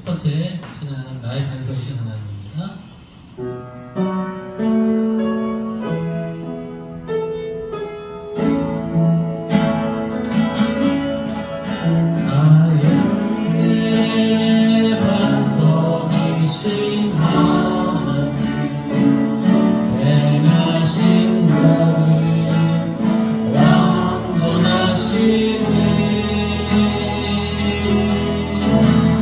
첫 번째 찬양하는 나의 간섭이신 하나님입니다. 나의 간섭이신 하나님 행하신 모든 완전하시네.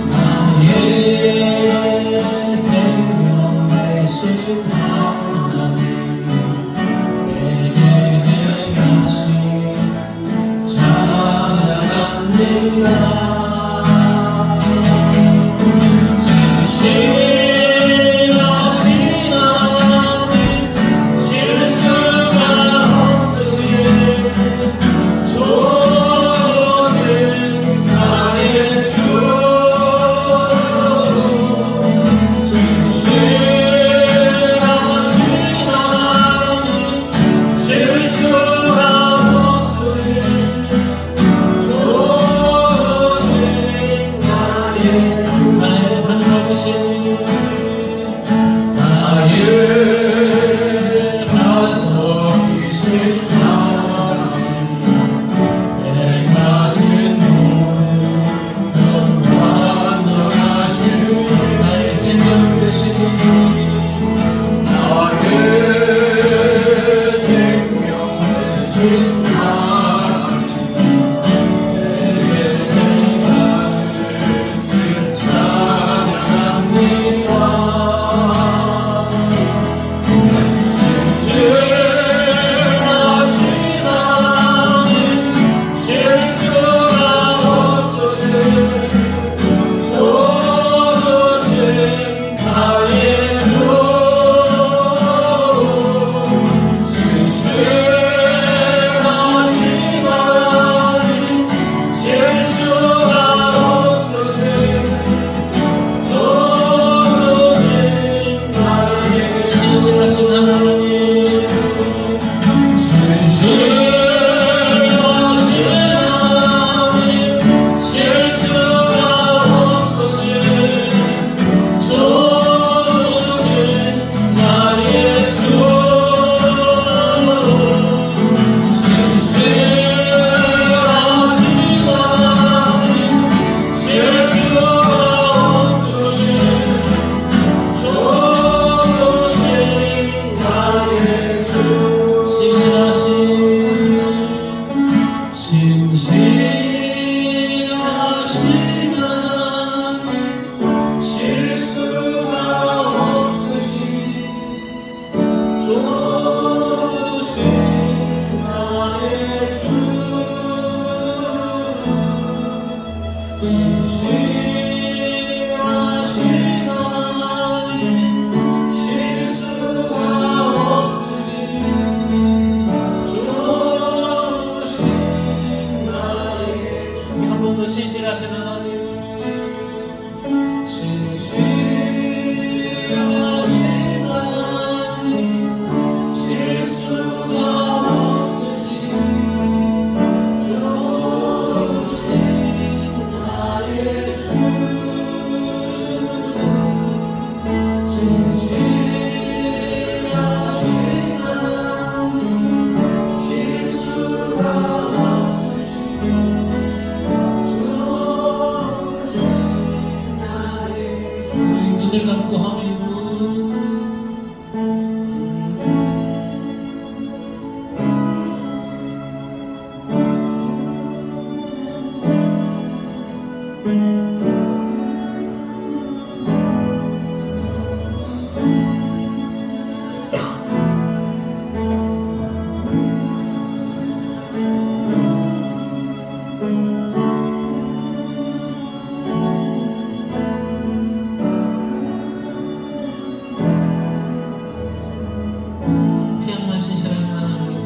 나의 생명 되신 하나님 내게 행하신 찬양합니다. 신실하신 하나님, 신실하신 하나님, 실수가 없으신 좋으신 나의 주, 신실하신 하나님, 실수가 눈을 감고 하며 피아노만 신실한 하나님,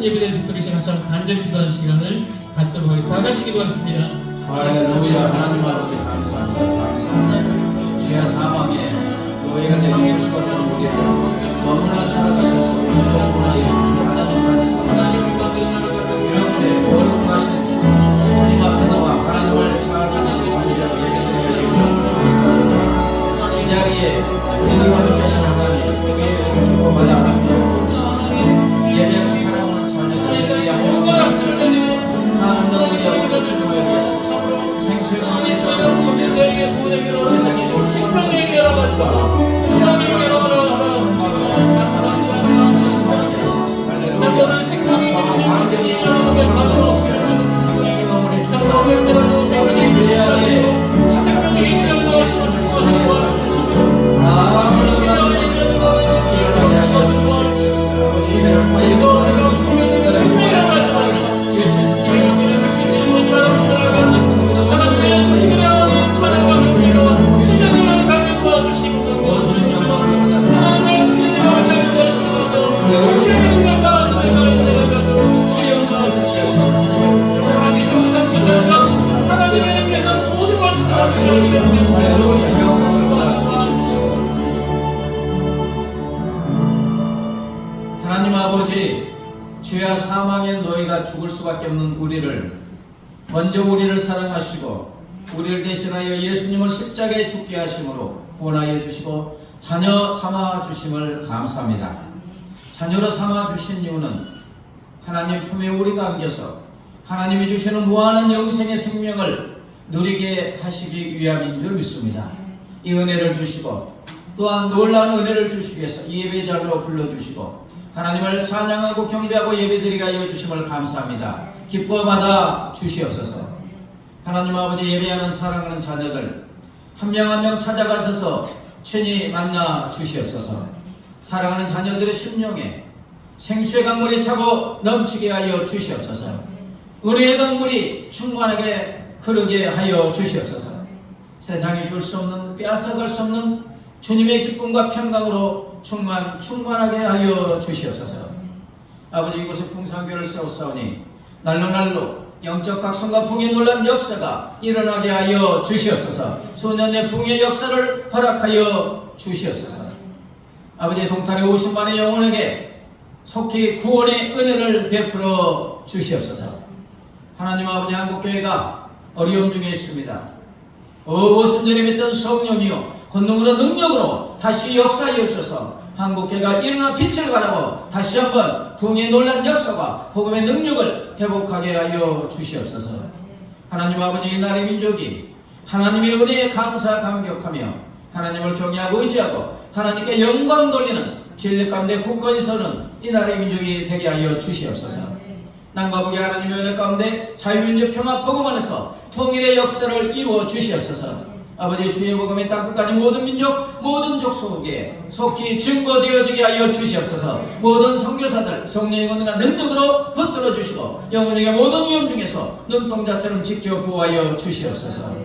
하신 예배를 듣도록 시간처럼 간절히 기도하는 시간을 갖도록 하겠습니다. 다 같이 기도하겠습니다. 할렐루야. 하나님 아버지 감사합니다. 감사합니다. 죄와 사망에 노예가 되어 수밖에 없는 우리를 너무나 사랑하셔서 구원하여 주시고 하나님 안에서 이렇게 거룩하신 주님 앞에 나와 하나님을 찬양하는 자리라고 예배드리며 감사합니다. 이 자리에 우리 하나님 하나님 우리를 축복하여 주시옵소서. 하나님 아버지, 죄와 사망의 노예가 죽을 수밖에 없는 우리를 먼저 우리를 사랑하시고 우리를 대신하여 예수님을 십자가에 죽게 하심으로 구원하여 주시고 자녀 삼아 주심을 감사합니다. 자녀로 삼아 주신 이유는 하나님 품에 우리가 안겨서 하나님이 주시는 무한한 영생의 생명을 누리게 하시기 위함인 줄 믿습니다. 이 은혜를 주시고 또한 놀라운 은혜를 주시기 위해서 이 예배자로 불러주시고 하나님을 찬양하고 경배하고 예배드리게 하여 주심을 감사합니다. 기뻐 받아 주시옵소서. 하나님 아버지, 예배하는 사랑하는 자녀들 한 명 한 명 찾아가셔서 친히 만나 주시옵소서. 사랑하는 자녀들의 심령에 생수의 강물이 차고 넘치게 하여 주시옵소서. 은혜의 강물이 충만하게 흐르게 하여 주시옵소서. 세상이 줄 수 없는, 빼앗아갈 수 없는 주님의 기쁨과 평강으로 충만하게 하여 주시옵소서. 아버지, 이곳에 풍성교회를 세웠사오니 날로 영적 각성과 풍의 놀란 역사가 일어나게 하여 주시옵소서. 수년의 풍의 역사를 허락하여 주시옵소서. 아버지, 동탄의 50만의 영혼에게 속히 구원의 은혜를 베풀어 주시옵소서. 하나님 아버지, 한국교회가 어려움 중에 있습니다. 오순절에 믿던 성령이요 권능으로 능력으로 다시 역사하여 주셔서 한국교회가 일어나 빛을 발하고 다시 한번 부흥의 놀란 역사와 복음의 능력을 회복하게 하여 주시옵소서. 하나님 아버지, 이 나라의 민족이 하나님의 은혜에 감사 감격하며 하나님을 경외하고 의지하고 하나님께 영광 돌리는 진리 가운데 굳건히 서는 이 나라의 민족이 되게 하여 주시옵소서. 땅과 북의 하나님의 은혜 가운데 자유민주 평화 복음 안에서 통일의 역사를 이루어 주시옵소서. 아버지, 주의 복음이 땅끝까지 모든 민족 모든 족속에 속히 증거되어지게 하여 주시옵소서. 모든 선교사들 성령의 권능과 능력으로 붙들어 주시고 영혼에게 모든 위험 중에서 눈동자처럼 지켜 보호하여 주시옵소서.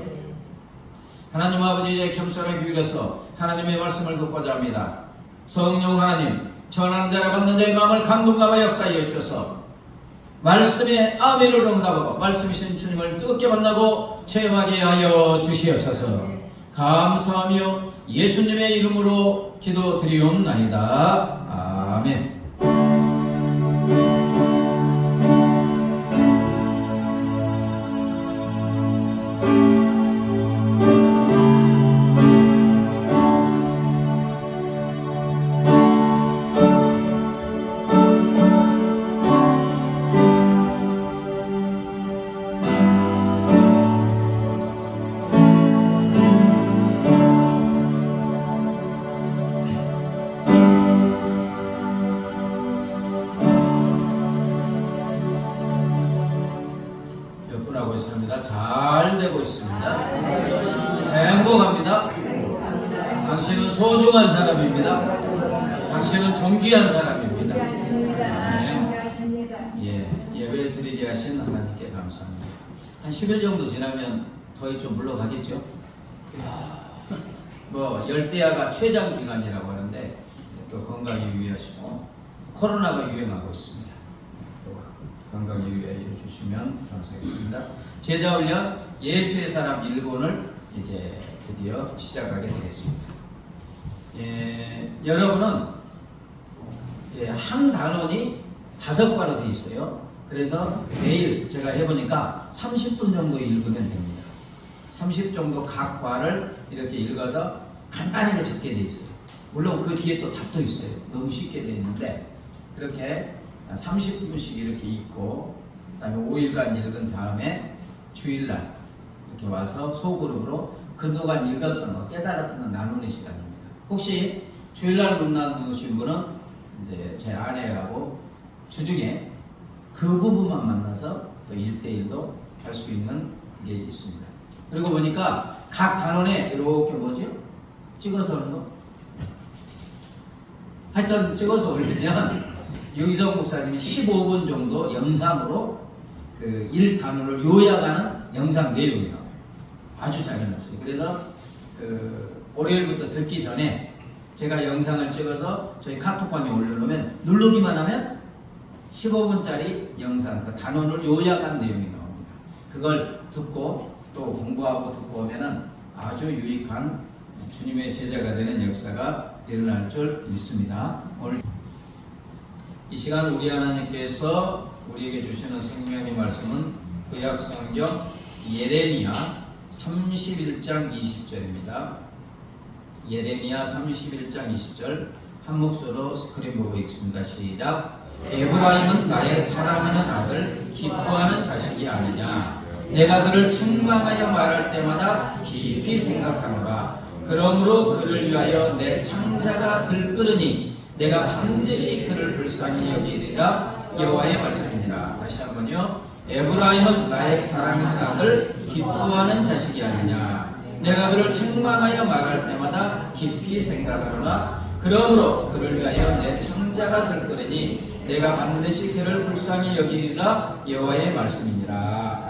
하나님 아버지의 겸손한 기울여서 하나님의 말씀을 듣고자 합니다. 성령 하나님, 전하는 자라 받는 자의 마음을 감동감아 역사하여 주셔서 말씀에 아멘을 응답하고 말씀이신 주님을 뜨겁게 만나고 체험하게 하여 주시옵소서. 감사하며 예수님의 이름으로 기도드리옵나이다. 아멘. 잘 되고 있습니다. 행복합니다. 당신은 소중한 사람입니다. 당신은 존귀한 사람입니다. 예배 드리게 하신 하나님께 감사합니다. 한 10일 정도 지나면 더위 좀 물러가겠죠? 열대야가 최장 기간이라고 하는데 또 건강에 유의하시고 코로나가 유행하고 있습니다. 건강에 유의해 주시면 감사하겠습니다. 제자훈련 예수의 사람 일본을 이제 드디어 시작하게 되겠습니다. 여러분은 한 단원이 5과로 되어 있어요. 그래서 매일 제가 해보니까 30분 정도 읽으면 됩니다. 30 정도 각 과를 이렇게 읽어서 간단하게 적게 되어 있어요. 물론 그 뒤에 또 답도 있어요. 너무 쉽게 되어 있는데 그렇게 30분씩 이렇게 읽고 그 다음에 5일간 읽은 다음에 주일날 이렇게 와서 소그룹으로 그동안 읽었던 거, 깨달았던 거 나누는 시간입니다. 혹시 주일날 못 나누신 분은 이제 제 아내하고 주중에 그 부분만 만나서 또 1대1도 할 수 있는 게 있습니다. 그리고 보니까 각 단원에 이렇게 뭐죠? 찍어서 하는 거? 하여튼 찍어서 올리면 여기서 목사님이 15분 정도 영상으로 그 1단원을 요약하는 영상 내용이 나와요. 아주 잘 해놨어요. 그래서 그 월요일부터 듣기 전에 제가 영상을 찍어서 저희 카톡방에 올려놓으면 누르기만 하면 15분짜리 영상 그 단원을 요약한 내용이 나옵니다. 그걸 듣고 또 공부하고 듣고 오면은 아주 유익한 주님의 제자가 되는 역사가 일어날 줄 믿습니다. 오늘 이 시간 우리 하나님께서 우리에게 주시는 생명의 말씀은 구약 성경 예레미야 31장 20절입니다. 예레미야 31장 20절 한 목소리로 스크린 보고 읽습니다. 시작. 에브라임은 나의 사랑하는 아들 기뻐하는 자식이 아니냐. 내가 그를 책망하여 말할 때마다 깊이 생각하노라. 그러므로 그를 위하여 내 창자가 들끓으니 내가 반드시 그를 불쌍히 여기리라. 여호와의 말씀이니라. 다시 한번요. 에브라임은 나의 사랑하는 아들 기뻐하는 자식이 아니냐. 내가 그를 책망하여 말할 때마다 깊이 생각하노라. 그러므로 그를 위하여 내 창자가 들끓으니 내가 반드시 그를 불쌍히 여기리라. 여호와의 말씀이니라.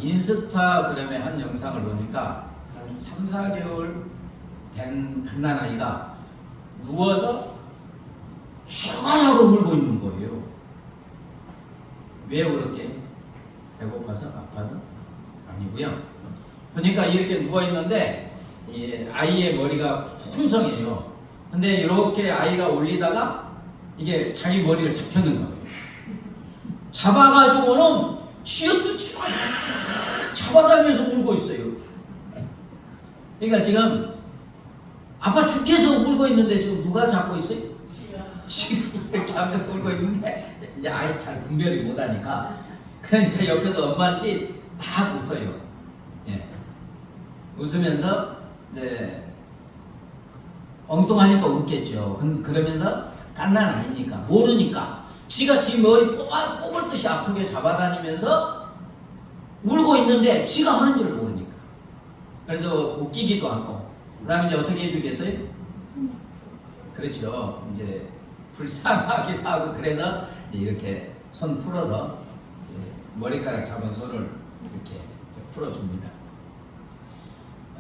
인스타그램의 한 영상을 보니까 한 3, 4개월 된 갓난아이가 누워서 시원하고 울고 있는 거예요. 왜 그렇게? 배고파서? 아파서? 아니고요. 그러니까 이렇게 누워있는데 아이의 머리가 풍성해요. 근데 이렇게 아이가 올리다가 이게 자기 머리를 잡혀는 거예요. 잡아가지고는 쥐어뜯지 막 잡아다니면서 울고 있어요. 그러니까 지금 아빠 죽겠어 울고 있는데 지금 누가 잡고 있어요? 지금 이렇게 하면서 울고 있는데 이제 아이 잘 분별이 못하니까 그러니까 옆에서 엄마인지 막 웃어요. 예. 웃으면서 이제 엉뚱하니까 웃겠죠. 그러면서 갓난 아이니까 모르니까 지가 지 머리 뽑을 듯이 아프게 잡아다니면서 울고 있는데 지가 하는 줄 모르니까. 그래서 웃기기도 하고 그 다음에 이제 어떻게 해주겠어요? 그렇죠. 이제 불쌍하기도 하고 그래서 이렇게 손 풀어서 머리카락 잡은 손을 이렇게 풀어줍니다.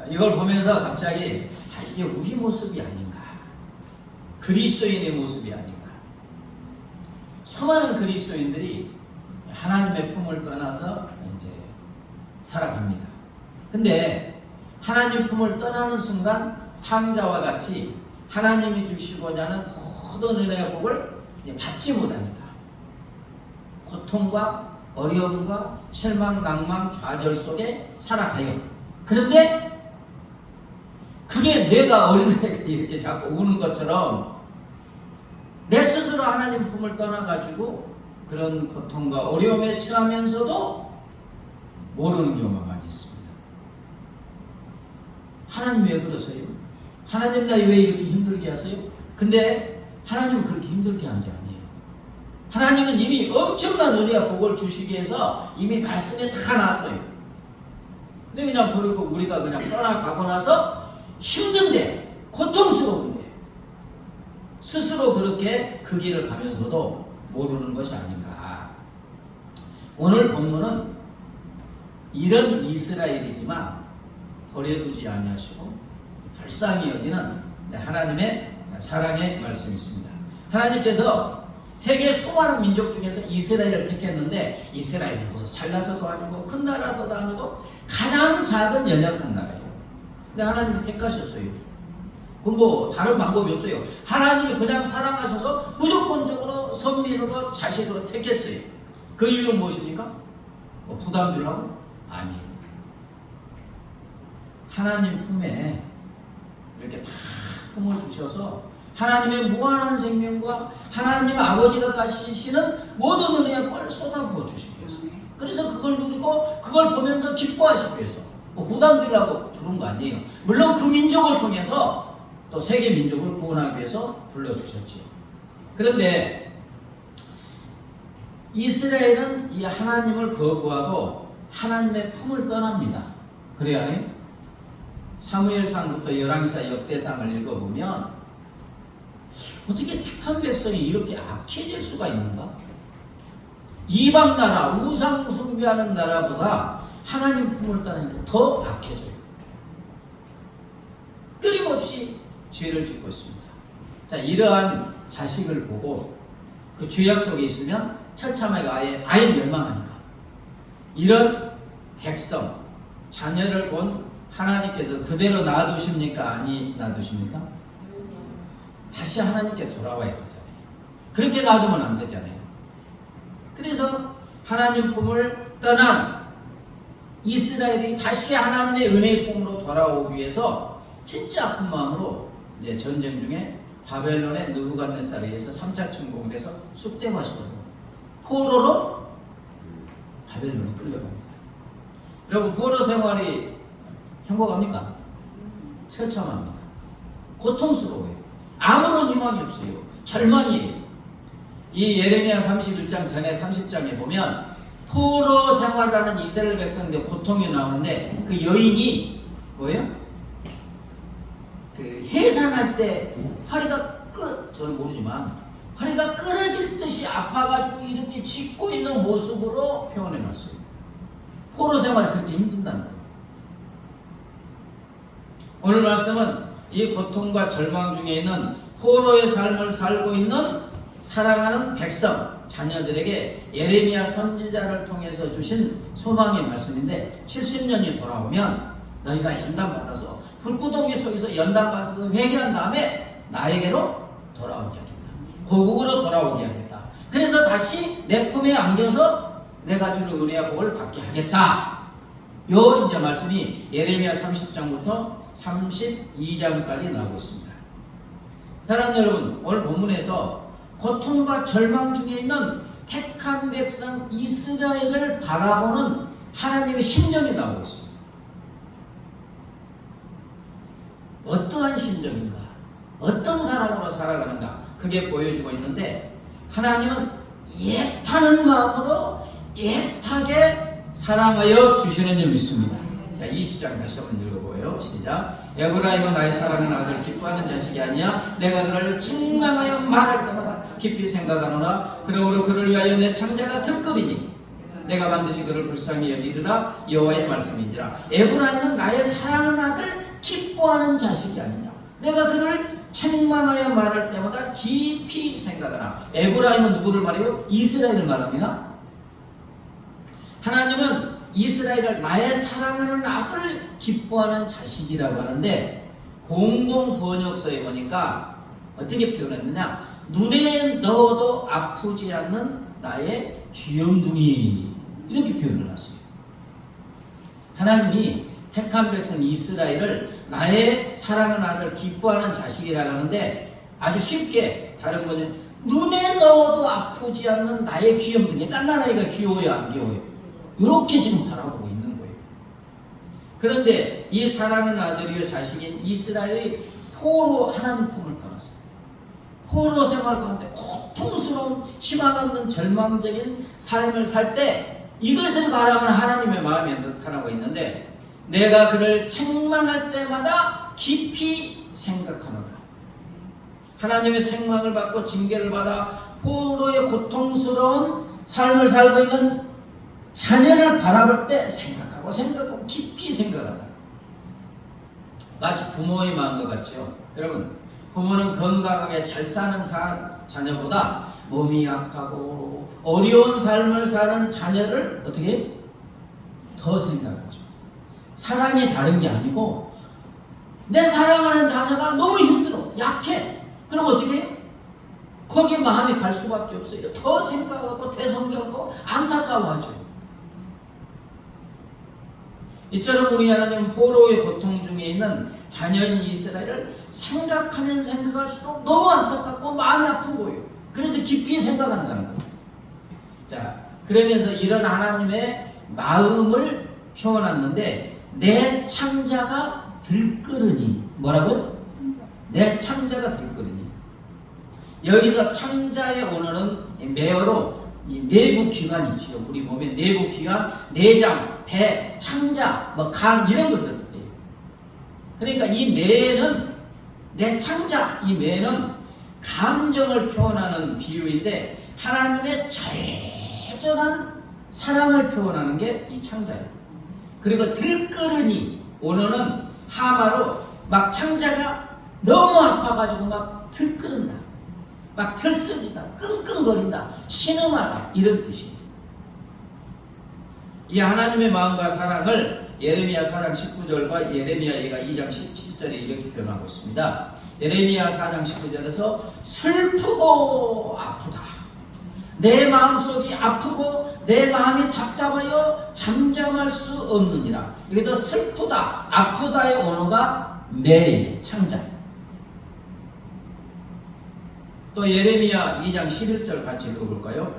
이걸 보면서 갑자기 이게 우리 모습이 아닌가, 그리스도인의 모습이 아닌가. 수많은 그리스도인들이 하나님의 품을 떠나서 이제 살아갑니다. 근데 하나님 품을 떠나는 순간 탕자와 같이 하나님이 주시고자 하는 모든 은혜의 복을 받지 못하니까 고통과 어려움과 실망, 낭망, 좌절 속에 살아가요. 그런데 그게 내가 어린애가 이렇게 자꾸 우는 것처럼 내 스스로 하나님 품을 떠나가지고 그런 고통과 어려움에 처하면서도 모르는 경우가 많이 있습니다. 하나님 왜 그러세요? 하나님 나 왜 이렇게 힘들게 하세요? 근데 하나님은 그렇게 힘들게 한 게 아니에요. 하나님은 이미 엄청난 은혜와 복을 주시기 위해서 이미 말씀에 다 놨어요. 근데 그냥 그리고 우리가 그냥 떠나가고 나서 힘든데 고통스러운데 스스로 그렇게 그 길을 가면서도 모르는 것이 아닌가. 오늘 본문은 이런 이스라엘이지만 버려두지 아니하시고 불쌍히 여기는 하나님의 사랑의 말씀이 있습니다. 하나님께서 세계 수많은 민족 중에서 이스라엘을 택했는데 이스라엘은 뭐 잘나서도 아니고 큰 나라도 아니고 가장 작은 연약한 나라예요. 근데 하나님이 택하셨어요. 그럼 뭐 다른 방법이 없어요. 하나님이 그냥 사랑하셔서 무조건적으로 선민으로 자식으로 택했어요. 그 이유는 무엇입니까? 뭐 부담 주려고? 아니에요. 하나님 품에 이렇게 다 품을 주셔서 하나님의 무한한 생명과 하나님 아버지가 가지시는 모든 은혜의 걸 쏟아부어 주시기 위해서. 그래서 그걸 누리고 그걸 보면서 기뻐하시기 위해서. 뭐 부담 주려고 부른 거 아니에요. 물론 그 민족을 통해서 또 세계 민족을 구원하기 위해서 불러주셨죠. 그런데 이스라엘은 이 하나님을 거부하고 하나님의 품을 떠납니다. 그래야 해요? 사무엘상부터 열왕기사 역대상을 읽어보면 어떻게 택한 백성이 이렇게 악해질 수가 있는가? 이방 나라, 우상 숭배하는 나라보다 하나님 품을 따르니까 더 악해져요. 끊임없이 죄를 짓고 있습니다. 자, 이러한 자식을 보고 그 죄악 속에 있으면 처참하게 아예 멸망하니까 이런 백성, 자녀를 본 하나님께서 그대로 놔두십니까? 아니 놔두십니까? 다시 하나님께 돌아와야 되잖아요. 그렇게 놔두면 안 되잖아요. 그래서 하나님 품을 떠난 이스라엘이 다시 하나님의 은혜의 품으로 돌아오기 위해서 진짜 아픈 마음으로 이제 전쟁 중에 바벨론의 느부갓네살에 의해서 3차 침공에서 쑥대마시더라고요. 포로로 바벨론에 끌려갑니다. 여러분, 포로 생활이 행복합니까? 처참합니다. 고통스러워요. 아무런 희망이 없어요. 절망이에요. 이 예레미야 31장 전에 30장에 보면 포로 생활하는 이스라엘 백성들 고통이 나오는데 그 여인이 뭐예요? 그 해산할 때 허리가 저는 모르지만 허리가 끊어질 듯이 아파가지고 이렇게 짖고 있는 모습으로 표현해놨어요. 포로 생활이 그렇게 힘든다는 거예요. 오늘 말씀은 이 고통과 절망 중에 있는 포로의 삶을 살고 있는 사랑하는 백성, 자녀들에게 예레미야 선지자를 통해서 주신 소망의 말씀인데 70년이 돌아오면 너희가 연단받아서 불구덩이 속에서 연단받아서 회개한 다음에 나에게로 돌아오게 하겠다. 고국으로 돌아오게 하겠다. 그래서 다시 내 품에 안겨서 내가 주는 은혜와 복을 받게 하겠다. 요 이제 말씀이 예레미야 30장부터 32장까지 나오고 있습니다. 사랑하는 여러분, 오늘 본문에서 고통과 절망 중에 있는 택한 백성 이스라엘을 바라보는 하나님의 심정이 나오고 있습니다. 어떠한 심정인가? 어떤 사랑으로 살아가는가? 그게 보여지고 있는데 하나님은 애타는 마음으로 애타게 사랑하여 주시는 줄 믿습니다. 자, 20장 다시 한번 읽어보여요. 시작. 에브라임은 나의 사랑하는 아들 기뻐하는 자식이 아니야. 내가 그를 책망하여 말할 때마다 깊이 생각하노라. 그러므로 그를 위하여 내 창자가 특급이니 내가 반드시 그를 불쌍히 여기리라. 여호와의 말씀이니라. 에브라임은 나의 사랑하는 아들 기뻐하는 자식이 아니냐. 내가 그를 책망하여 말할 때마다 깊이 생각하라. 에브라임은 누구를 말해요? 이스라엘을 말합니다. 하나님은 이스라엘을 나의 사랑하는 아들 기뻐하는 자식이라고 하는데 공동 번역서에 보니까 어떻게 표현했느냐? 눈에 넣어도 아프지 않는 나의 귀염둥이 이렇게 표현을 했어요. 하나님이 택한 백성 이스라엘을 나의 사랑하는 아들 기뻐하는 자식이라고 하는데 아주 쉽게 다른 분은 눈에 넣어도 아프지 않는 나의 귀염둥이. 깐난아이가 귀여워요, 안 귀여워요? 이렇게 지금 바라보고 있는 거예요. 그런데 이 사랑하는 아들이요 자식인 이스라엘이 포로 하나님 품을 떠났어요. 포로 생활 가운데 고통스러운 희망 없는 절망적인 삶을 살 때 이것을 바라보는 하나님의 마음이 나타나고 있는데 내가 그를 책망할 때마다 깊이 생각하노라. 하나님의 책망을 받고 징계를 받아 포로의 고통스러운 삶을 살고 있는 자녀를 바라볼 때 생각하고 깊이 생각한다. 마치 부모의 마음과 같죠. 여러분, 부모는 건강하게 잘 사는 자녀보다 몸이 약하고 어려운 삶을 사는 자녀를 어떻게 더 생각하죠. 사랑이 다른 게 아니고 내 사랑하는 자녀가 너무 힘들어, 약해. 그럼 어떻게 해요? 거기에 마음이 갈 수밖에 없어요. 더 생각하고 대성하고 안타까워하죠. 이처럼 우리 하나님은 포로의 고통 중에 있는 자녀인 이스라엘을 생각하면 생각할수록 너무 안타깝고 마음이 아픈 거예요. 그래서 깊이 생각한다는 거예요. 자, 그러면서 이런 하나님의 마음을 표현하는데 내 창자가 들끓으니 뭐라고? 내 창자가 들끓으니. 여기서 창자의 언어는 매어로 이 내부 기관이 있죠. 우리 몸의 내부 기관, 내장, 배, 창자, 간 이런 것을 뜻해요. 그러니까 이 매는 내 창자, 이 매는 감정을 표현하는 비유인데 하나님의 절절한 사랑을 표현하는 게 이 창자예요. 그리고 들끓으니 오늘은 하마로 막 창자가 너무 아파가지고 막 들끓는다, 막 들썩이다, 끙끙거린다, 신음하다 이런 뜻이에요. 이 하나님의 마음과 사랑을 예레미야 4장 19절과 예레미야 2장 17절에 이렇게 표현하고 있습니다. 예레미야 4장 19절에서 슬프고 아프다. 내 마음속이 아프고 내 마음이 답답하여 잠잠할 수 없느니라. 여기도 슬프다, 아프다의 언어가 매일 창자. 또 예레미야 2장 11절 같이 읽어볼까요?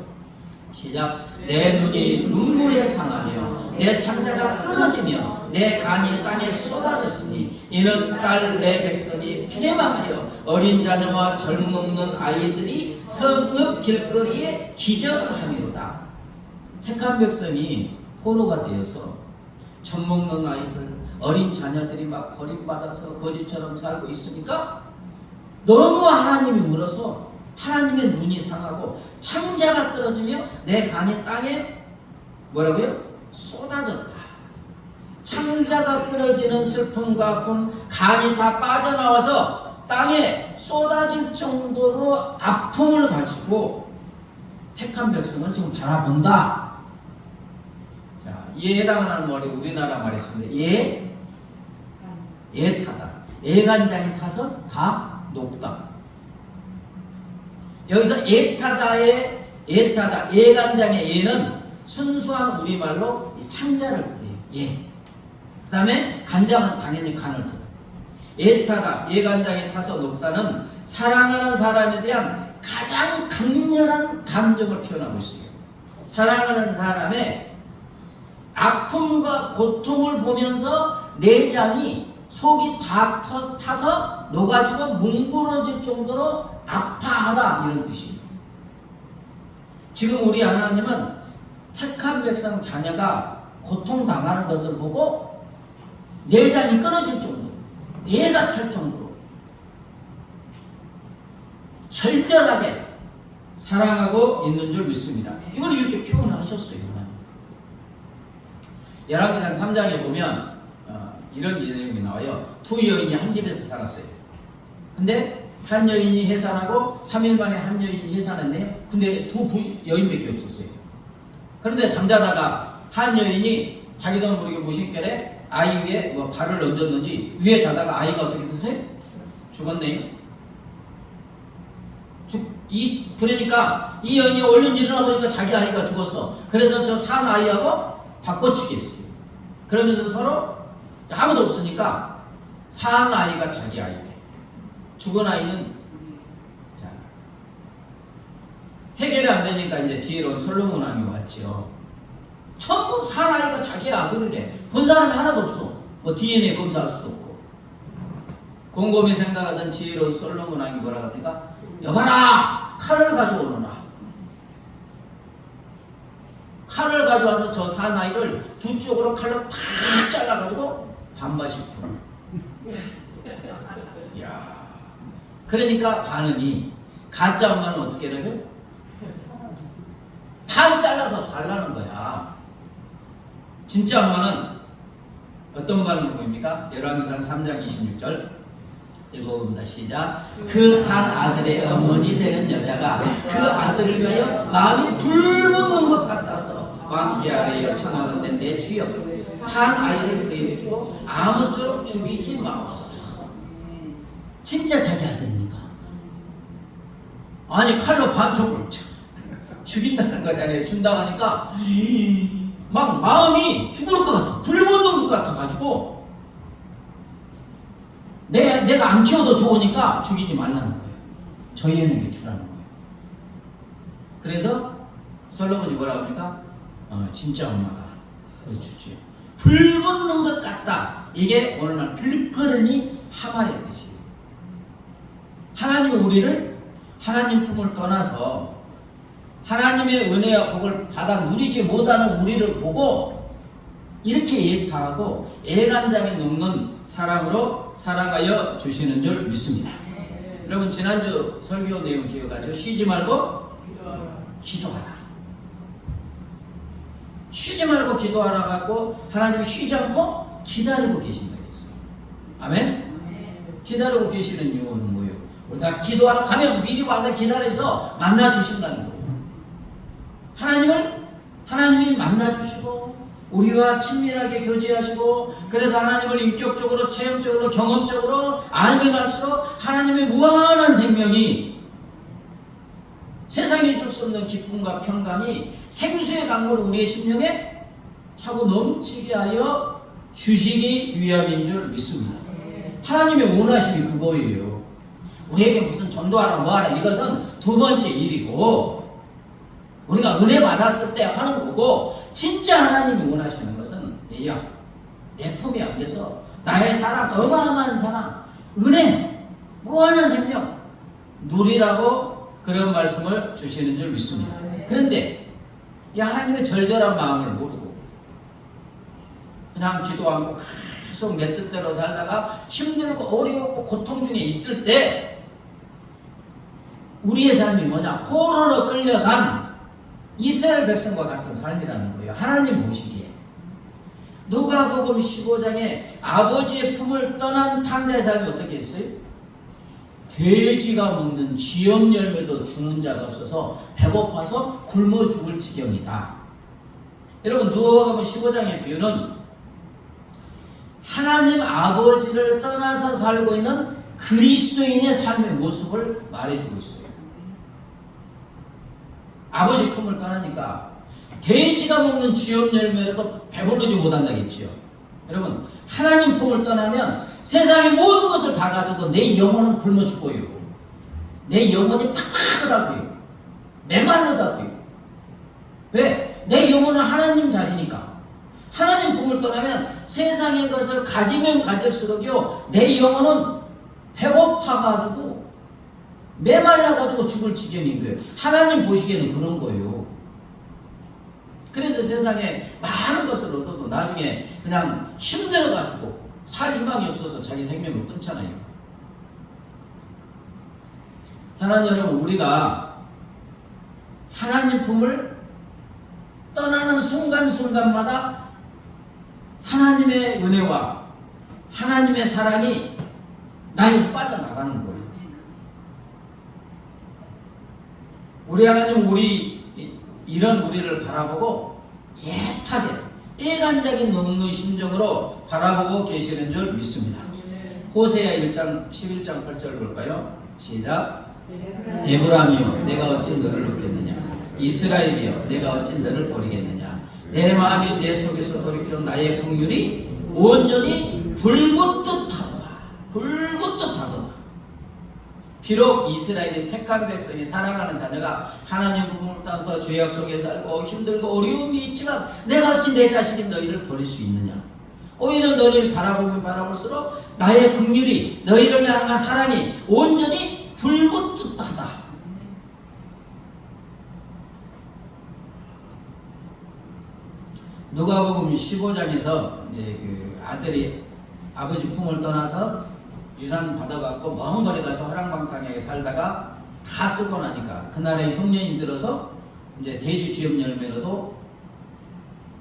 시작. 내 눈이 눈물에 상하며 내 창자가 끊어지며 내 간이 땅에 쏟아졌으니 이는 딸 내 백성이 패망하여 어린 자녀와 젊먹는 아이들이 성읍 길거리에 기절함이로다. 택한 백성이 포로가 되어서 젊먹는 아이들, 어린 자녀들이 막 버림받아서 거지처럼 살고 있으니까 너무 하나님이 물어서 하나님의 눈이 상하고 창자가 떨어지며 내 간이 땅에 뭐라고요? 쏟아졌다. 창자가 끊어지는 슬픔과 아픔, 간이 다 빠져나와서 땅에 쏟아질 정도로 아픔을 가지고 택한 백성을 지금 바라본다. 자, 이에 해당하는 말이 우리나라 말이 있습니다. 예타다. 예간장에 타서 다 녹다. 여기서 예타다의 예타다, 예간장의 예는 순수한 우리말로 창자를 그려요. 예. 그 다음에 간장은 당연히 간을 그려요. 예타다, 예간장에 타서 녹다는 사랑하는 사람에 대한 가장 강렬한 감정을 표현하고 있어요. 사랑하는 사람의 아픔과 고통을 보면서 내장이 속이 다 타서 녹아지고 뭉그러질 정도로 아파하다 이런 뜻입니다. 지금 우리 하나님은 택한 백성 자녀가 고통당하는 것을 보고 내장이 끊어질 정도로, 예가 탈 정도로 절절하게 사랑하고 있는 줄 믿습니다. 이걸 이렇게 표현하셨어요. 열왕기상 3장에 보면 이런 내용이 나와요. 두 여인이 한 집에서 살았어요. 근데 한 여인이 해산하고 3일 만에 한 여인이 해산했네요. 근데 두 여인밖에 없었어요. 그런데 잠자다가 한 여인이 자기도 모르게 무심결에 아이 위에 뭐 발을 얹었는지 위에 자다가 아이가 어떻게 됐어요? 죽었네요. 그러니까 이 여인이 얼른 일어나 보니까 자기 아이가 죽었어. 그래서 저 산 아이하고 바꿔치기 했어요. 그러면서 서로 아무도 없으니까 산 아이가 자기 아이래. 죽은 아이는 자, 해결이 안 되니까 이제 지혜로운 솔로몬 왕이 왔죠. 전부 산 아이가 자기 아들이래. 본 사람이 하나도 없어. 뭐 DNA 검사할 수도 없고. 곰곰이 생각하던 지혜로운 솔로몬 왕이 뭐라 합니까? 여봐라! 칼을 가져오너라. 칼을 가져와서 저 산 아이를 두 쪽으로 칼로 탁 잘라가지고 반반씩 풀어. 이야. 그러니까 반응이 가짜 엄마는 어떻게 해요? 반 잘라서 잘라는 거야. 진짜 엄마는 어떤 반응을 보입니까? 열왕기상 3장 26절 읽어봅니다. 시작. 그 산 아들의 어머니 되는 여자가 그 아들을 위하여 마음이 불붙는 것 같아서 왕기 아래에 청하건대 내 주여 산 아이를 그에게 주고 아무쪼록 죽이지 마옵소서. 진짜 자기 아들이니까. 아니 칼로 반쪽을 죽인다는 거잖아요. 준다고 하니까 막 마음이 죽을 것 같아. 불붙는 것 같아가지고 내가 안 키워도 좋으니까 죽이지 말라는 거예요. 저희에게 주라는 거예요. 그래서 솔로몬이 뭐라고 합니까? 진짜 엄마가 주지요. 불붙는 것 같다. 이게 오늘날 들끓으니 하마의 뜻이에요. 하나님은 우리를 하나님 품을 떠나서 하나님의 은혜와 복을 받아 누리지 못하는 우리를 보고 이렇게 예타하고 애간장에 녹는 사랑으로 사랑하여 주시는 줄 믿습니다. 여러분 지난주 설교 내용 기억하죠? 쉬지 말고 기도하라. 쉬지 말고 기도하라 갖고 하나님 쉬지 않고 기다리고 계신다고 했어요. 아멘? 기다리고 계시는 이유는 뭐예요? 우리가 기도하러 가면 미리 와서 기다려서 만나 주신다는 거예요. 하나님이 만나 주시고 우리와 친밀하게 교제하시고, 그래서 하나님을 인격적으로 체험적으로 경험적으로 알면 할수록 하나님의 무한한 생명이, 세상에 줄 수 없는 기쁨과 평강이 생수의 강물을 우리의 심령에 차고 넘치게 하여 주시기 위함인 줄 믿습니다. 하나님의 원하심이 그거예요. 우리에게 무슨 전도하라 뭐하라 이것은 두 번째 일이고, 우리가 은혜 받았을 때 하는 거고, 진짜 하나님이 원하시는 것은 뭐야? 내 품에 안겨서 나의 사랑, 어마어마한 사랑, 은혜, 무한한 생명 누리라고 그런 말씀을 주시는 줄 믿습니다. 그런데 이 하나님의 절절한 마음을 모르고 그냥 기도 않고 계속 내 뜻대로 살다가 힘들고 어려웠고 고통 중에 있을 때 우리의 삶이 뭐냐? 포로로 끌려간 이스라엘 백성과 같은 삶이라는 거예요. 하나님 보시기에. 누가복음 15장에 아버지의 품을 떠난 탕자의 삶이 어떻게 했어요? 돼지가 먹는 지엽 열매도 주는 자가 없어서 배고파서 굶어 죽을 지경이다. 여러분, 누가복음 15장의 비유는 하나님 아버지를 떠나서 살고 있는 그리스도인의 삶의 모습을 말해주고 있어요. 아버지 품을 떠나니까 돼지가 먹는 지엽 열매라도 배부르지 못한다겠지요. 여러분, 하나님 품을 떠나면 세상의 모든 것을 다 가져도 내 영혼은 굶어 죽어요. 내 영혼이 팍팍하다고요. 메말르다고요. 왜? 내 영혼은 하나님 자리니까. 하나님 품을 떠나면 세상의 것을 가지면 가질수록요, 내 영혼은 배고파가지고 메말라가지고 죽을 지경인 거예요. 하나님 보시기에는 그런 거예요. 그래서 세상에 많은 것을 얻어도 나중에 그냥 힘들어가지고 살 희망이 없어서 자기 생명을 끊잖아요. 사랑하는 여러분, 우리가 하나님 품을 떠나는 순간순간마다 하나님의 은혜와 하나님의 사랑이 나에서 빠져나가는 거예요. 우리 하나님, 이런 우리를 바라보고 애타게 애간적인 눈의 심정으로 바라보고 계시는 줄 믿습니다. 호세아 1장 11장 8절 볼까요? 시작. 에브라임이여 내가 어찌 너를 놓겠느냐, 이스라엘이여 내가 어찌 너를 버리겠느냐. 내 마음이 내 속에서 돌이켜 나의 긍휼이 온전히 불붙듯 하도다. 불붙듯 하도다. 비록 이스라엘이 택한 백성이 사랑하는 자녀가 하나님 품을 따라서 죄악 속에 살고 힘들고 어려움이 있지만 내가 어찌 내 자식인 너희를 버릴 수 있느냐. 오히려 너희를 바라보면 바라볼수록 나의 긍휼이, 너희를 향한 사랑이 온전히 불붙듯 하다. 누가복음 15장에서 이제 그 아들이 아버지 품을 떠나서 유산 받아갖고 먼 거리 가서 허랑방탕하게 살다가 다 쓰고 나니까 그날의 흉년이 들어서 이제 돼지 쥐염 열매로도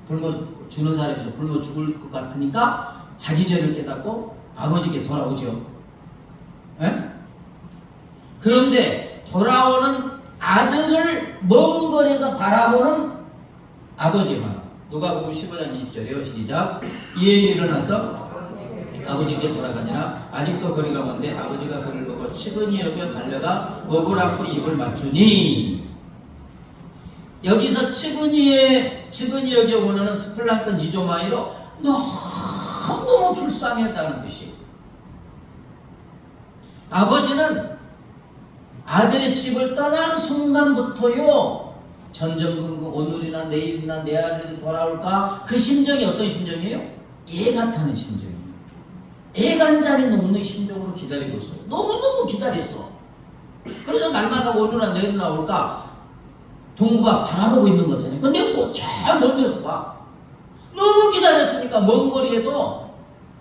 굶어 주는 사람에서 굶어 죽을 것 같으니까 자기 죄를 깨닫고 아버지께 돌아오죠. 에? 그런데 돌아오는 아들을 먼 거리에서 바라보는 아버지의 마음. 누가복음 15장 20절이요. 시작. 이에 일어나서 아버지께 돌아가니라. 아직도 거리가 먼데 아버지가 그를 보고 측은히 여겨 달려가 목을 안고 입을 맞추니. 여기서 측은히 여겨 원하는 스플랑큰 지조마이로 너무 불쌍했다는 뜻이. 아버지는 아들의 집을 떠난 순간부터요, 전전긍긍 오늘이나 내일이나 내 아들이 돌아올까, 그 심정이 어떤 심정이에요? 애같다는 심정이에요. 애간장이 녹는 심정으로 기다리고 있어요. 너무너무 기다렸어. 그래서 날마다 오늘이나 내일이나 올까 동무가 바라보고 있는 거잖아요. 근데 저 먼 데서 봐. 너무 기다렸으니까 먼 거리에도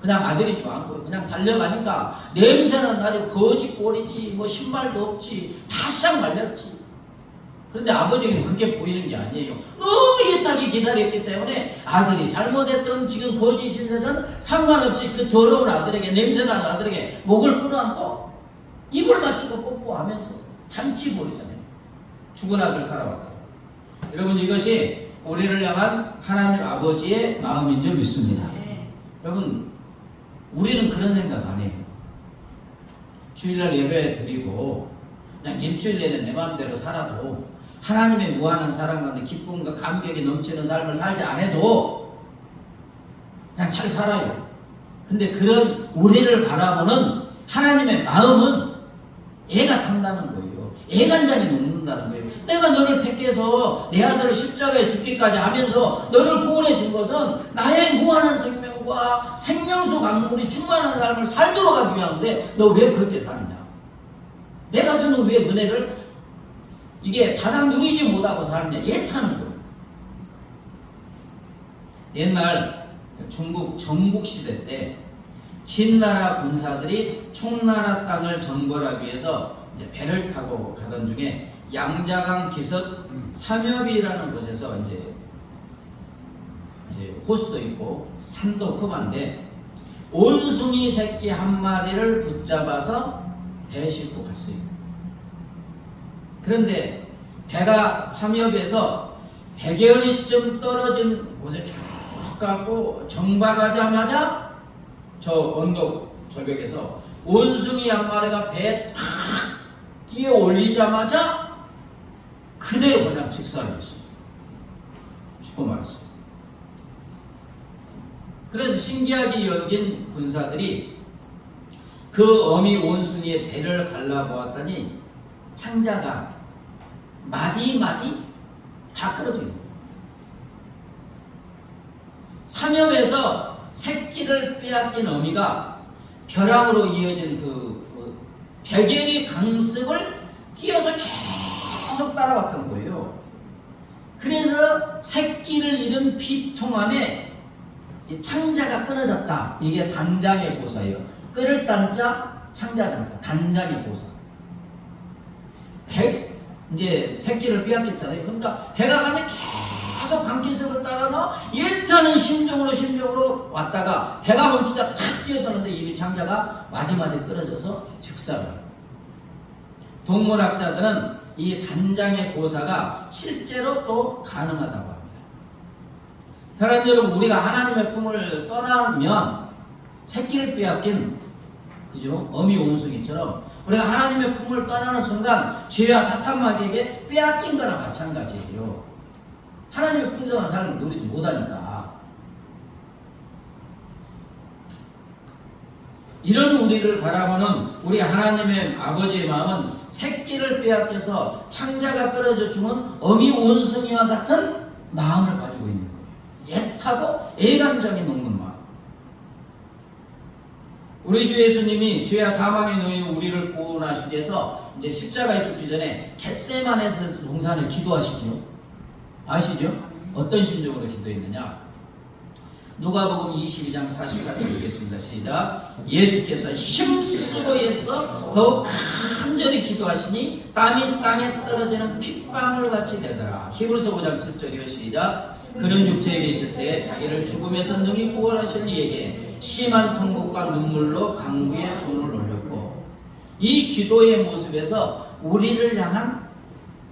그냥 아들이지도 않고 그냥 달려가니까 냄새는 나죠. 거지 꼴이지 뭐 신발도 없지 바싹 말렸지. 그런데 아버지는 그게 보이는 게 아니에요. 너무 애타게 기다렸기 때문에 아들이 잘못했던 지금 거짓이든 상관없이 그 더러운 아들에게 냄새나는 아들에게 목을 끌어안고 입을 맞추고 뽀뽀하면서 잔치볼이잖아요. 죽은 아들 살아왔다. 여러분 이것이 우리를 향한 하나님 아버지의 마음인 줄 믿습니다. 여러분 우리는 그런 생각 안 해요. 주일날 예배 드리고 그냥 일주일 내내 내 마음대로 살아도 하나님의 무한한 사랑과 기쁨과 감격이 넘치는 삶을 살지 않아도 그냥 잘 살아요. 근데 그런 우리를 바라보는 하나님의 마음은 애가 탄다는 거예요. 애간장이 녹는다는 거예요. 내가 너를 택해서 내 아들을 십자가에 죽기까지 하면서 너를 구원해 준 것은 나의 무한한 생명과 생명수 강물이 충만한 삶을 살도록 하기 위함인데 너 왜 그렇게 사느냐? 내가 주는 왜 은혜를 이게 바닥 누리지 못하고 사느냐? 애타는 거예요. 옛날 중국 전국시대 때 진나라 군사들이 총나라 땅을 정벌하기 위해서 이제 배를 타고 가던 중에 양자강 기슭 삼엽이라는 곳에서 이제 호수도 있고 산도 험한데 온숭이 새끼 한 마리를 붙잡아서 배에 싣고 갔어요. 그런데 배가 삼엽에서 100여리쯤 떨어진 곳에 쭉 가고 정박하자마자 저 언덕 절벽에서 원숭이 한 마리가 배에 탁 뛰어 올리자마자 그대로 그냥 직사했어요. 죽고 말았어요. 그래서 신기하게 여긴 군사들이 그 어미 원숭이의 배를 갈라보았더니 창자가 마디마디 다 끊어져 있는 거예요. 삼엽에서 새끼를 빼앗긴 어미가 벼랑으로 이어진 그 100여리 강습을 뛰어서 계속 따라왔던 거예요. 그래서 새끼를 잃은 피통함에 이 창자가 끊어졌다. 이게 단장의 고사예요. 끊을 단자, 창자잖아요. 단장의 고사. 이제 새끼를 빼앗겼잖아요. 그러니까 배가 가면 계속 강기습을 따라서 일타는 심정으로 왔다가 배가 멈추다 탁 뛰어드는데 이 창자가 마디마디 떨어져서 즉사를. 동물학자들은 이 단장의 고사가 실제로 또 가능하다고 합니다. 사랑하는 여러분, 우리가 하나님의 품을 떠나면 새끼를 빼앗긴 그죠? 어미 원숭이처럼 우리가 하나님의 품을 떠나는 순간 죄와 사탄 마귀에게 빼앗긴 거나 마찬가지예요. 하나님의 풍성한 삶을 누리지 못하니까. 이런 우리를 바라보는 우리 하나님의 아버지의 마음은 새끼를 빼앗겨서 창자가 떨어져 죽은 어미 원숭이와 같은 마음을 가지고 있는 거예요. 애타고 애간장이 녹는 마음. 우리 주 예수님이 죄와 사망에 놓인 우리를 구원하시기 위해서 이제 십자가에 죽기 전에 겟세마네 동산을 기도하시죠. 아시죠? 어떤 심정으로 기도했느냐? 누가복음 22장 44절 읽겠습니다. 시작. 예수께서 힘쓰고 애써 더욱 간절히 기도하시니 땀이 땅에 떨어지는 핏방울 같이 되더라. 히브리서 5장 7절이요. 시작. 그는 육체에 계실 때 자기를 죽음에서 능히 구원하실 이에게 심한 통곡과 눈물로 강구에 손을 올렸고, 이 기도의 모습에서 우리를 향한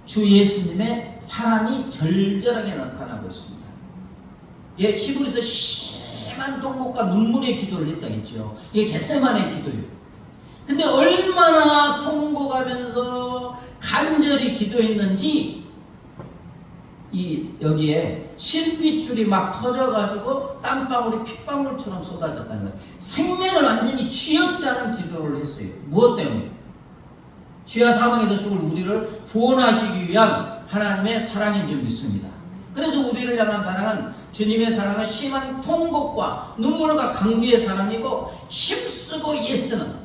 주 예수님의 사랑이 절절하게 나타나고 있습니다. 예, 히브리서 심한 통곡과 눈물의 기도를 했다겠죠. 이게 겟세마네 기도예요. 근데 얼마나 통곡하면서 간절히 기도했는지 여기에 실핏줄이 막 터져가지고 땀방울이 핏방울처럼 쏟아졌다는 거예요. 생명을 완전히 쥐어짜는 기도를 했어요. 무엇 때문에? 죄와 사망에서 죽을 우리를 구원하시기 위한 하나님의 사랑인 줄 믿습니다. 그래서 우리를 향한 사랑은 주님의 사랑은 심한 통곡과 눈물과 강구의 사랑이고, 힘쓰고 애쓰는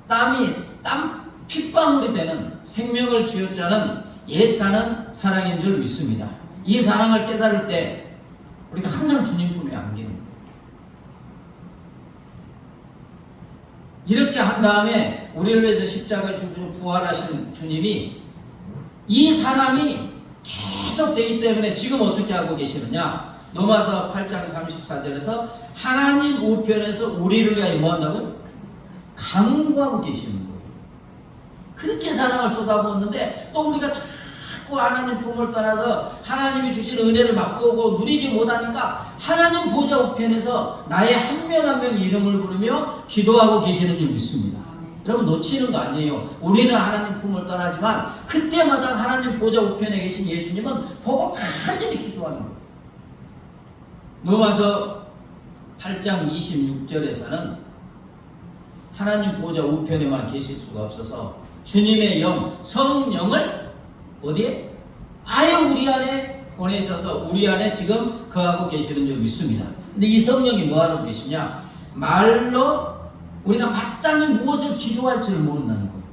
땀 핏방울이 되는 생명을 쥐어짜는 애타는 사랑인 줄 믿습니다. 이 사랑을 깨달을 때 우리가 항상 주님 품에 안기는 거예요. 이렇게 한 다음에 우리를 위해서 십자가에 죽으시고 부활하신 주님이 이 사랑이 계속 되기 때문에 지금 어떻게 하고 계시느냐? 로마서 8장 34절에서 하나님 우편에서 우리를 위하여 뭐 한다고요? 간구하고 계시는 거예요. 그렇게 사랑을 쏟아부었는데 또 우리가 자꾸 하나님 품을 떠나서 하나님이 주신 은혜를 맛보고 누리지 못하니까 하나님 보좌 우편에서 나의 한 명 한 명 이름을 부르며 기도하고 계시는 줄 믿습니다. 여러분 놓치는 거 아니에요. 우리는 하나님 품을 떠나지만 그때마다 하나님 보좌 우편에 계신 예수님은 보고 간절히 기도하는 거예요. 로마서 8장 26절에서는 하나님 보좌 우편에만 계실 수가 없어서 주님의 영, 성령을 어디에? 아예 우리 안에 보내셔서 우리 안에 지금 거하고 계시는 줄 믿습니다. 근데 이 성령이 뭐하고 계시냐? 말로 우리가 마땅히 무엇을 기도할지를 모른다는 거예요.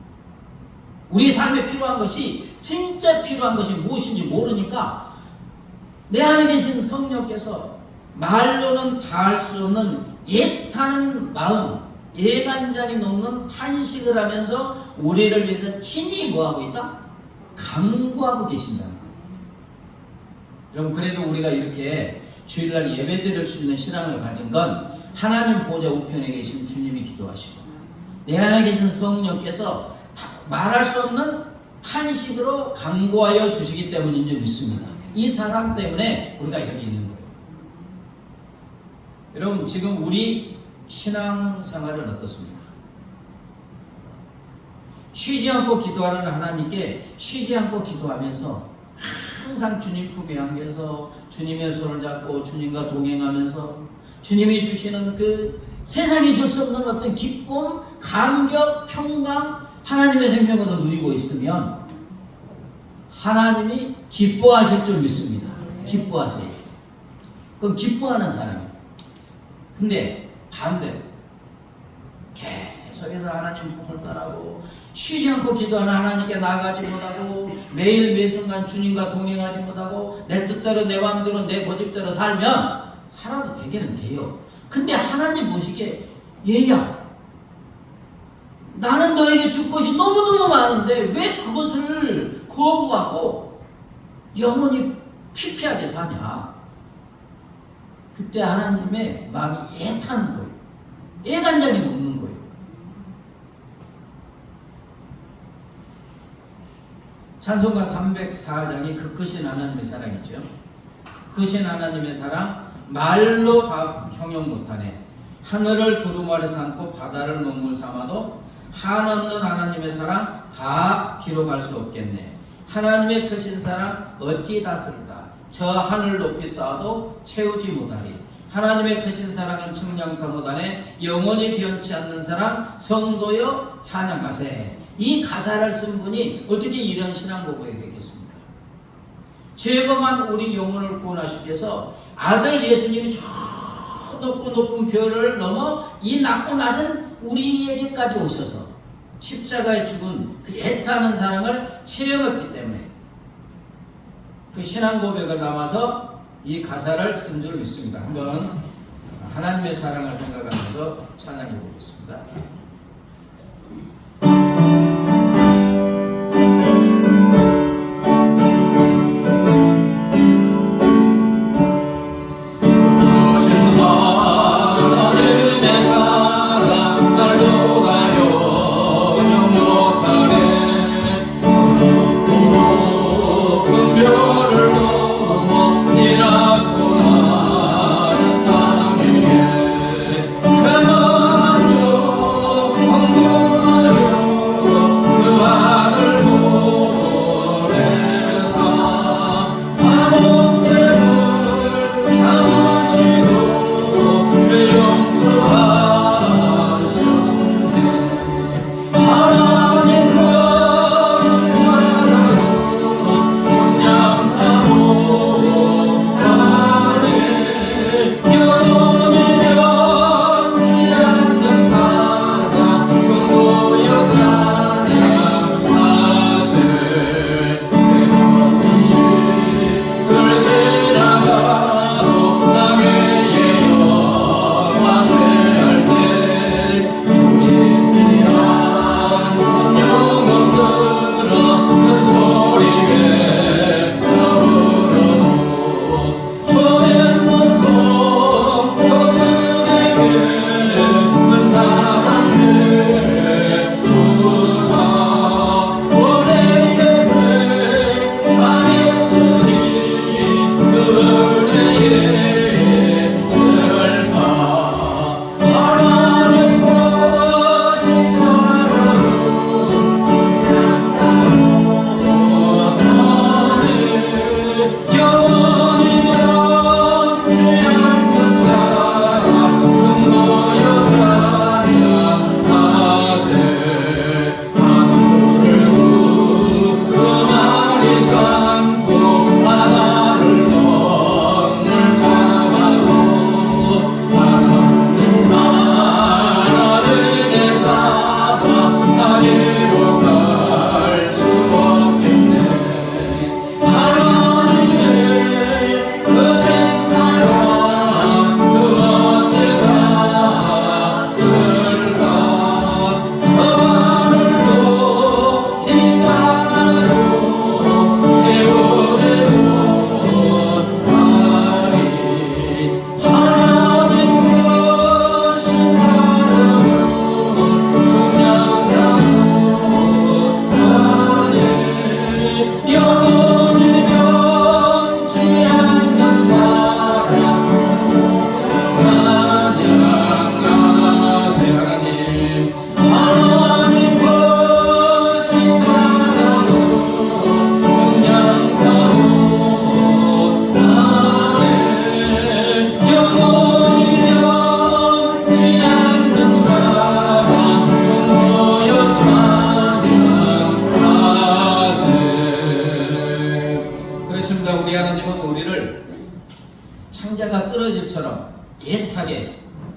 우리 삶에 필요한 것이 진짜 필요한 것이 무엇인지 모르니까 내 안에 계신 성령께서 말로는 다할 수 없는 애타는 마음, 예간장이 녹는 탄식을 하면서 우리를 위해서 친히 뭐하고 있다? 간구하고 계신다는 거예요. 여러분 그래도 우리가 이렇게 주일날 예배드릴 수 있는 신앙을 가진 건 하나님 보좌 우편에 계신 주님이 기도하시고 내 안에 계신 성령께서 말할 수 없는 탄식으로 간구하여 주시기 때문인 줄 믿습니다. 이 사랑 때문에 우리가 여기 있는 거예요. 여러분 지금 우리 신앙생활은 어떻습니까? 쉬지 않고 기도하는 하나님께 쉬지 않고 기도하면서 항상 주님 품에 안겨서 주님의 손을 잡고 주님과 동행하면서 주님이 주시는 그 세상이 줄 수 없는 어떤 기쁨, 감격, 평강, 하나님의 생명으로 누리고 있으면 하나님이 기뻐하실 줄 믿습니다. 기뻐하세요. 그건 기뻐하는 사람이에요. 근데 반대로 계속해서 하나님 품을 따라고 쉬지 않고 기도하는 하나님께 나아가지 못하고 매일 매순간 주님과 동행하지 못하고 내 뜻대로 내 마음대로 내 고집대로 살면 살아도 되기는 돼요. 근데 하나님 보시기에 얘야 나는 너에게 줄 것이 너무너무 많은데 왜 그것을 거부하고 영원히 피폐하게 사냐? 그때 하나님의 마음이 애타는 거예요. 애간장이 녹는 거예요. 찬송가 304장이 그 크신 하나님의 사랑이죠. 크신 하나님의 사랑 말로 다 형용 못하네. 하늘을 두루마리 삼고 바다를 먹물 삼아도 한없는 하나님의 사랑 다 기록할 수 없겠네. 하나님의 크신 사랑 어찌 다 쓸까? 저 하늘 높이 쌓아도 채우지 못하리. 하나님의 크신 사랑은 측량다 못하네. 영원히 변치 않는 사랑 성도여 찬양하세. 이 가사를 쓴 분이 어떻게 이런 신앙 고백이 되겠습니까? 죄범한 우리 영혼을 구원하시기 위해서 아들 예수님이 저 높고 높은 별을 넘어 이 낮고 낮은 우리에게까지 오셔서 십자가에 죽은 그 애타는 사랑을 체험했기 때문에 그 신앙 고백을 담아서 이 가사를 쓴 줄 믿습니다. 한번 하나님의 사랑을 생각하면서 찬양해 보겠습니다.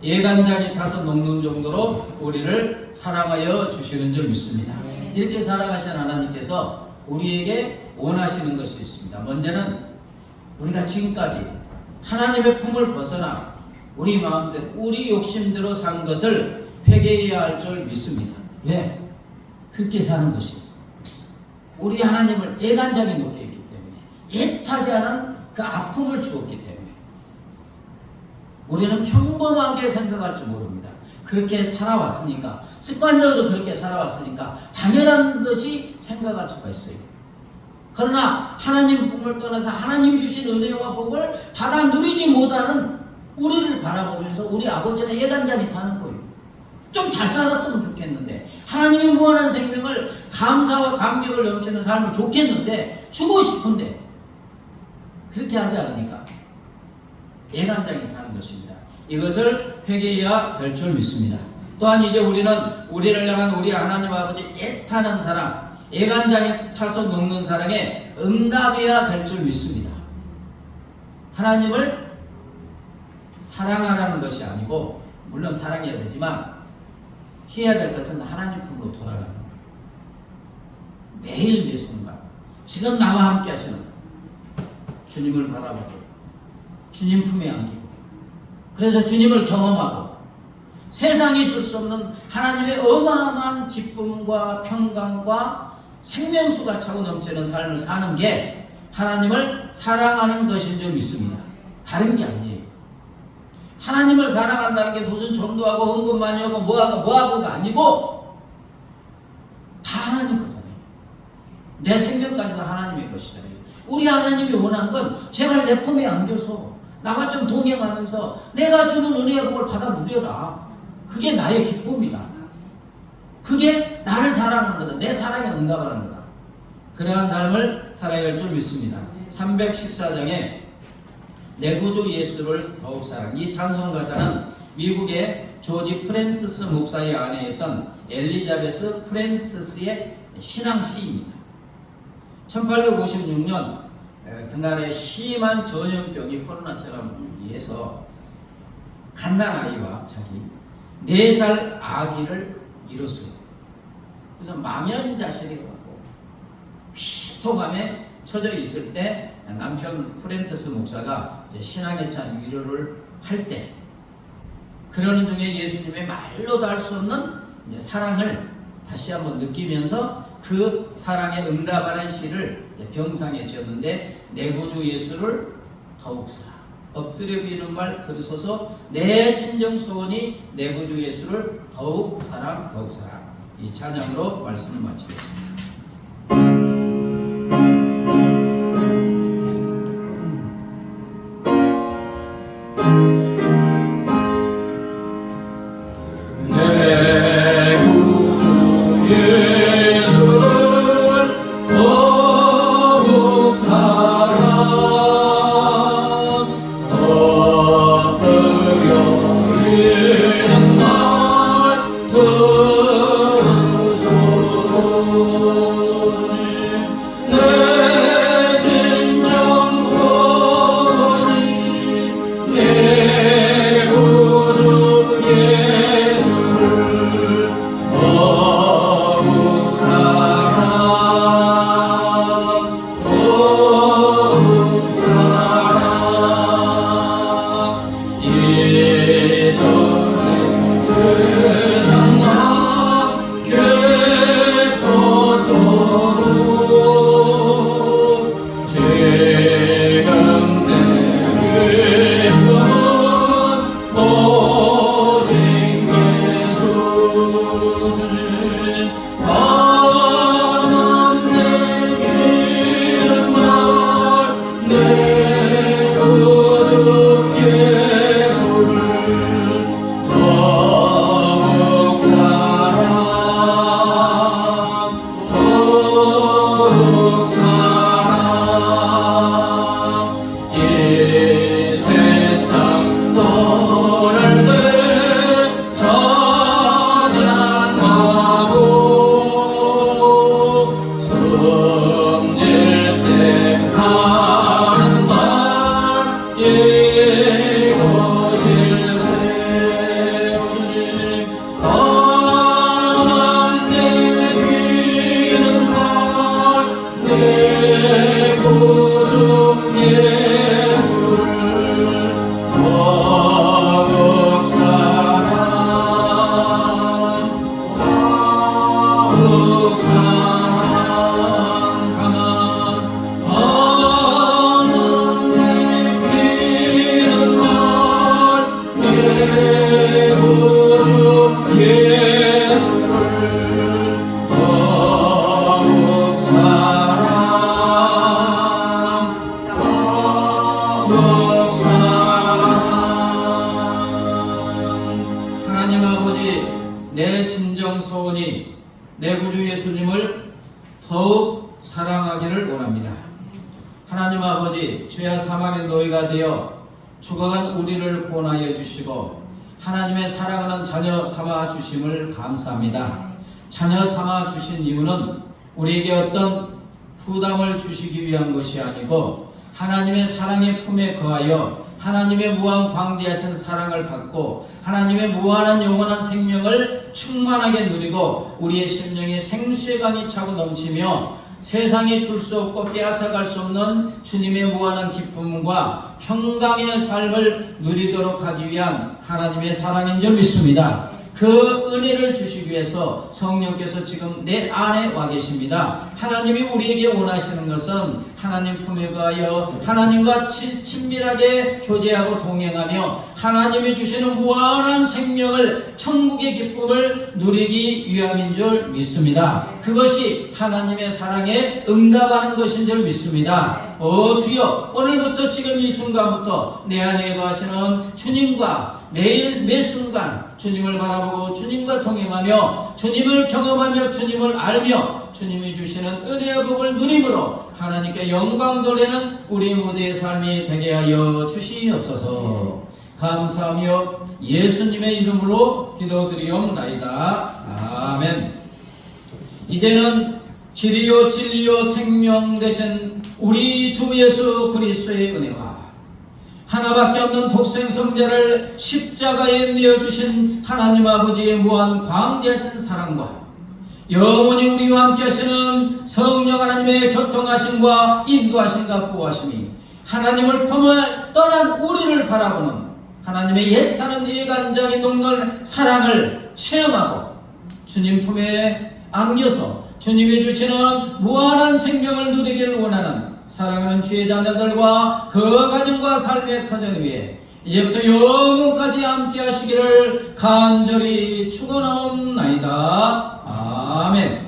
예간장이 타서 녹는 정도로 우리를 사랑하여 주시는 줄 믿습니다. 이렇게 살아가신 하나님께서 우리에게 원하시는 것이 있습니다. 먼저는 우리가 지금까지 하나님의 품을 벗어나 우리 마음대로 우리 욕심대로 산 것을 회개해야 할 줄 믿습니다. 왜? 그렇게 사는 것이 우리 하나님을 애간장이 높게 했기 때문에, 애타게 하는 그 아픔을 주었기 때문에 우리는 평범하게 생각할 줄 모릅니다. 그렇게 살아왔으니까, 습관적으로 그렇게 살아왔으니까 당연한 듯이 생각할 수가 있어요. 그러나 하나님 품을 떠나서 하나님 주신 은혜와 복을 받아 누리지 못하는 우리를 바라보면서 우리 아버지는 예단장이 타는 거예요. 좀 잘 살았으면 좋겠는데, 하나님의 무한한 생명을 감사와 감격을 넘치는 삶을 좋겠는데, 주고 싶은데 그렇게 하지 않으니까 예단장이 타는 것입니다. 이것을 회개해야 될 줄 믿습니다. 또한 이제 우리는 우리를 향한 우리 하나님 아버지 애타는 사랑, 애간장에 타서 녹는 사랑에 응답해야 될 줄 믿습니다. 하나님을 사랑하라는 것이 아니고, 물론 사랑해야 되지만 해야 될 것은 하나님 품으로 돌아가는 거예요. 매일 매 순간 지금 나와 함께 하시는 주님을 바라보고 주님 품에 안기고, 그래서 주님을 경험하고 세상이 줄 수 없는 하나님의 어마어마한 기쁨과 평강과 생명수가 차고 넘치는 삶을 사는 게 하나님을 사랑하는 것인 줄 믿습니다. 다른 게 아니에요. 하나님을 사랑한다는 게 무슨 전도하고 헌금 많이 하고 뭐하고가 아니고 다 하나님 거잖아요. 내 생명까지도 하나님의 것이잖아요. 우리 하나님이 원하는 건 제발 내 품에 안겨서 나와 좀 동행하면서 내가 주는 은혜의 복을 받아 누려라. 그게 나의 기쁨이다. 그게 나를 사랑하는 거다. 내 사랑에 응답하는 거다. 그러한 삶을 살아야 할 줄 믿습니다. 314장에 내 구주 예수를 더욱 사랑. 이 찬송가사는 미국의 조지 프렌트스 목사의 아내였던 엘리자베스 프렌트스의 신앙시입니다. 1856년 그날의 심한 전염병이 코로나처럼 위해서 갓난아이와 자기 4살 아기를 잃었어요. 그래서 망연자실이 갖고 피토감에 처져 있을 때 남편 프렌트스 목사가 이제 신앙에 찬 위로를 할 때, 그러는 중에 예수님의 말로도 할 수 없는 이제 사랑을 다시 한번 느끼면서 그 사랑에 응답하는 시를 병상에 지었는데, 내 구주 예수를 더욱 사랑. 엎드려 비는 말 들으소서 내 진정 소원이 내 구주 예수를 더욱 사랑 더욱 사랑. 이 찬양으로 말씀을 마치겠습니다. 더욱 사랑하기를 원합니다. 하나님 아버지, 죄와 사망의 노예가 되어 죽어간 우리를 구원하여 주시고 하나님의 사랑하는 자녀 삼아 주심을 감사합니다. 자녀 삼아 주신 이유는 우리에게 어떤 부담을 주시기 위한 것이 아니고 하나님의 사랑의 품에 거하여 하나님의 무한 광대하신 사랑을 받고 하나님의 무한한 영원한 생명을 충만하게 누리고 우리의 심령이 생수의 강이 차고 넘치며 세상에 줄 수 없고 빼앗아갈 수 없는 주님의 무한한 기쁨과 평강의 삶을 누리도록 하기 위한 하나님의 사랑인 줄 믿습니다. 그 은혜를 주시기 위해서 성령께서 지금 내 안에 와 계십니다. 하나님이 우리에게 원하시는 것은 하나님 품에 거하여 하나님과 친밀하게 교제하고 동행하며 하나님이 주시는 무한한 생명을 천국의 기쁨을 누리기 위함인 줄 믿습니다. 그것이 하나님의 사랑에 응답하는 것인 줄 믿습니다. 주여, 오늘부터 지금 이 순간부터 내 안에 거하시는 주님과 매일 매 순간 주님을 바라보고 주님과 동행하며 주님을 경험하며 주님을 알며 주님이 주시는 은혜와 복을 누림으로 하나님께 영광 돌리는 우리 모두의 삶이 되게 하여 주시옵소서. 감사하며 예수님의 이름으로 기도드리옵나이다. 아멘. 이제는 길이요 진리요 생명 되신 우리 주 예수 그리스도의 은혜와 하나밖에 없는 독생성자를 십자가에 내어주신 하나님 아버지의 무한 광대하신 사랑과 영원히 우리와 함께 하시는 성령 하나님의 교통하심과 인도하심과 보호하심이 하나님을 품을 떠난 우리를 바라보는 하나님의 옛다는 예간장이 녹는 사랑을 체험하고 주님 품에 안겨서 주님이 주시는 무한한 생명을 누리기를 원하는 사랑하는 주의 자녀들과 그 가정과 삶의 터전 위에 이제부터 영원까지 함께 하시기를 간절히 축원하옵나이다. 아멘.